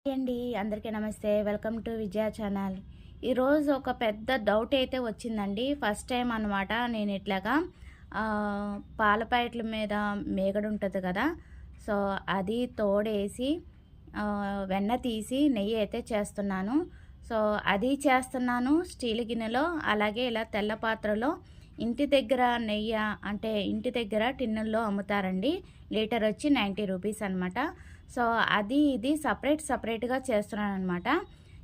Hi అండి, అందరికీ నమస్తే. Welcome to Vijaya channel. ఈరోజు ఒక పెద్ద డౌట్ అయితే వచ్చిందండి. ఫస్ట్ టైం అనమాట నేను ఇట్లాగా పాల ప్యాకెట్ల మీద మేగడ ఉంటుంది కదా, సో అది తోడేసి వెన్న తీసి నెయ్యి అయితే చేస్తున్నాను. సో అది చేస్తున్నాను స్టీల్ గిన్నెలో, అలాగే ఇలా తెల్ల పాత్రలో. ఇంటి దగ్గర నెయ్యి అంటే ఇంటి దగ్గర టిన్నుల్లో అమ్ముతారండి. లీటర్ వచ్చి 90 రూపీస్ అనమాట. సో అది ఇది సపరేట్గా చేస్తున్నాను అనమాట.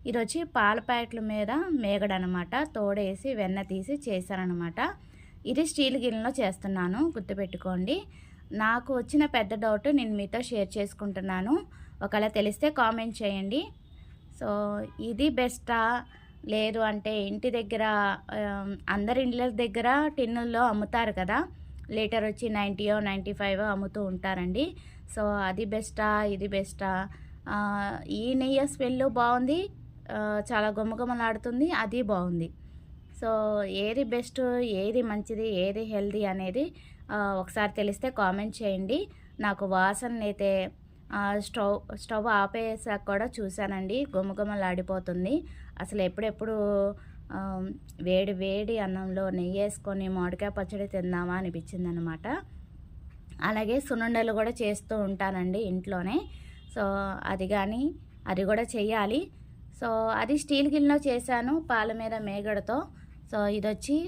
ఇది వచ్చి పాల ప్యాకెట్ల మీద మేగడనమాట, తోడేసి వెన్న తీసి చేశానమాట. ఇది స్టీల్ గిన్నెలో చేస్తున్నాను, గుర్తుపెట్టుకోండి. నాకు వచ్చిన పెద్ద డౌట్ నేను మీతో షేర్ చేసుకుంటున్నాను. ఒకవేళ తెలిస్తే కామెంట్ చేయండి. సో ఇది బెస్టా, లేదు అంటే ఇంటి దగ్గర అందరి ఇళ్ళ దగ్గర టిన్నుల్లో అమ్ముతారు కదా, లీటర్ వచ్చి 90 95 అమ్ముతూ ఉంటారండి. సో అది బెస్టా, ఇది బెస్టా? ఈ నెయ్యి స్మెల్ బాగుంది, చాలా గుమగుమలాడుతుంది, అది బాగుంది. సో ఏది బెస్ట్, ఏది మంచిది, ఏది హెల్దీ అనేది ఒకసారి తెలిస్తే కామెంట్ చేయండి. నాకు వాసన అయితే స్టవ్ ఆపేసాక కూడా చూశానండి, గుమగుమలాడిపోతుంది. అసలు ఎప్పుడెప్పుడు వేడి వేడి అన్నంలో నెయ్యి వేసుకొని మామిడికాయ పచ్చడి తిందామా అనిపించింది అనమాట. అలాగే సున్నుండలు కూడా చేస్తూ ఉంటానండి ఇంట్లోనే. సో అది కూడా చెయ్యాలి. సో అది స్టీల్ గిన్నెలో చేశాను పాల మీద మేగడతో. సో ఇది వచ్చి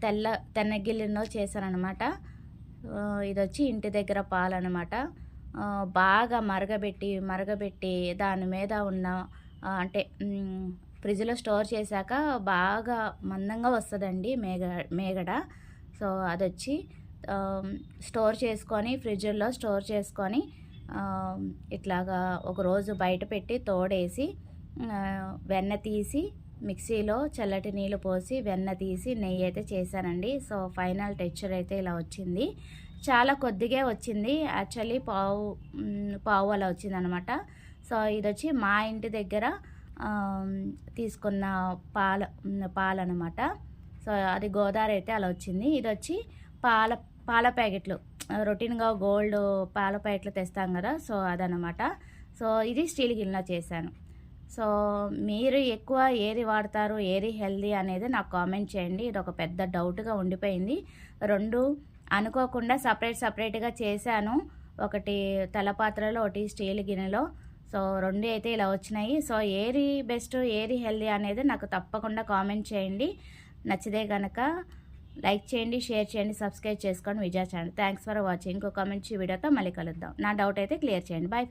తెల్ల గిన్నెలో చేశానమాట. ఇది వచ్చి ఇంటి దగ్గర పాలు అనమాట. బాగా మరగబెట్టి దాని మీద ఉన్న అంటే ఫ్రిడ్జ్లో స్టోర్ చేశాక బాగా మందంగా వస్తుందండి మేగడ. సో అది వచ్చి ఫ్రిడ్జ్లో స్టోర్ చేసుకొని ఇట్లాగా ఒకరోజు బయట పెట్టి తోడేసి వెన్న తీసి మిక్సీలో చల్లటి నీళ్ళు పోసి వెన్న తీసి నెయ్యి అయితే చేశానండి. సో ఫైనల్ టెక్స్చర్ అయితే ఇలా వచ్చింది. చాలా కొద్దిగా వచ్చింది, యాక్చువల్లీ పావు అలా వచ్చిందనమాట. సో ఇది వచ్చి మా ఇంటి దగ్గర తీసుకున్న పాలనమాట. సో అది గోదావరి అయితే అలా వచ్చింది. ఇది వచ్చి పాల ప్యాకెట్లు, రొటీన్గా గోల్డ్ పాల ప్యాకెట్లు తెస్తాం కదా, సో అదనమాట. సో ఇది స్టీల్ గిన్నెలో చేశాను. సో మీరు ఎక్కువ ఏది వాడతారు, ఏది హెల్దీ అనేది నాకు కామెంట్ చేయండి. ఇది ఒక పెద్ద డౌట్గా ఉండిపోయింది. రెండు అనుకోకుండా సపరేట్గా చేశాను, ఒకటి తలపాత్రలో, ఒకటి స్టీల్ గిన్నెలో. సో రెండు అయితే ఇలా వచ్చినాయి. సో ఏది బెస్ట్, ఏది హెల్దీ అనేది నాకు తప్పకుండా కామెంట్ చేయండి. నచ్చితే కనుక లైక్ చేయండి, షేర్ చేయండి, సబ్స్క్రైబ్ చేసుకోండి Vijaya channel. Thanks for watching. ఇంకో కామెంట్ వీడియోతో మళ్ళీ కలుద్దాం. నా డౌట్ అయితే క్లియర్ చేయండి. Bye friends.